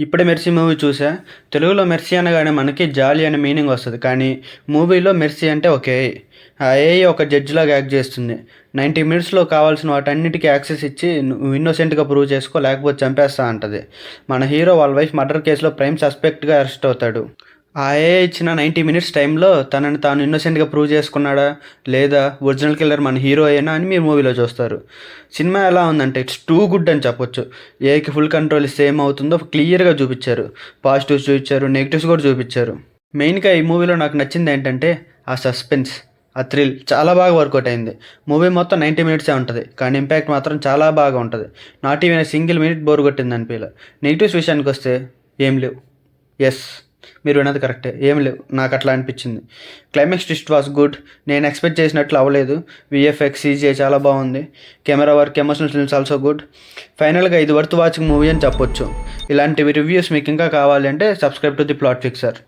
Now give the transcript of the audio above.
ఇప్పుడే 'mercy' movie చూసా. తెలుగులో 'మెర్సీ' అనగానే మనకి జాలి అనే మీనింగ్ వస్తది. కానీ మూవీలో 'మెర్సీ' అంటే ఒక ఏఐ. ఆ ఏఐ ఒక జడ్జిలాగా యాక్ట్ చేస్తుంది. 90 మినిట్స్‌లో కావాల్సిన వాటన్నిటికి యాక్సెస్ ఇచ్చి నువ్వు ఇన్నోసెంట్‌గా ప్రూవ్ చేసుకో లేకపోతే చంపేస్తా అంటది. మన హీరో వాళ్ళ వైఫ్ మర్డర్ కేసులో ప్రైమ్ సస్పెక్ట్‌గా అరెస్ట్ అవుతాడు. ఆ ఏఐ ఇచ్చిన 90 మినిట్స్ టైంలో తనని తాను ఇన్నోసెంట్‌గా ప్రూవ్ చేసుకున్నాడా? లేదా ఒరిజినల్ కిల్లర్ మన హీరోయేనా అని మీరు మూవీలో చూస్తారు. సినిమా ఎలా ఉందంటే ఇట్స్ టూ గుడ్ అని చెప్పొచ్చు. ఏఐకి ఫుల్ కంట్రోల్ ఇస్తే ఏమవుతుందో క్లియర్‌గా చూపిచ్చారు. పాజిటివ్స్ చూపిచ్చారు, నెగెటివ్స్ కూడా చూపిచ్చారు. మెయిన్‌గా ఈ మూవీలో నాకు నచ్చిందేంటంటే ఆ సస్పెన్స్, ఆ థ్రిల్ చాలా బాగా వర్కౌట్ అయింది. మూవీ మొత్తం 90 మినిట్సే ఉంటది. కానీ ఇంపాక్ట్ మాత్రం చాలా బాగా ఉంటది. Not even a single minute bore కొట్టిందనిపియలే. నెగెటివ్స్ విషయానికొస్తే ఏం లేవు. యెస్, మీరు విన్నది కరెక్టే. ఏం లేవు. నాకట్లా అనిపిచ్చింది. Climax twist was good. నేను ఎక్స్‌పెక్ట్ చేసినట్లు అవ్వలేదు. వీఎఫ్ఎక్స్, సీజీఐ చాలా బాగుంది. Camera work, emotional scenes also good. ఫైనల్‌గా ఇది వర్త్ వాచింగ్ మూవీ అని చెప్పొచ్చు. ఇలాంటివి రివ్యూస్ మీకు ఇంకా కావాలి అంటే సబ్స్క్రైబ్ టు ది ప్లాట్ ఫిక్సర్.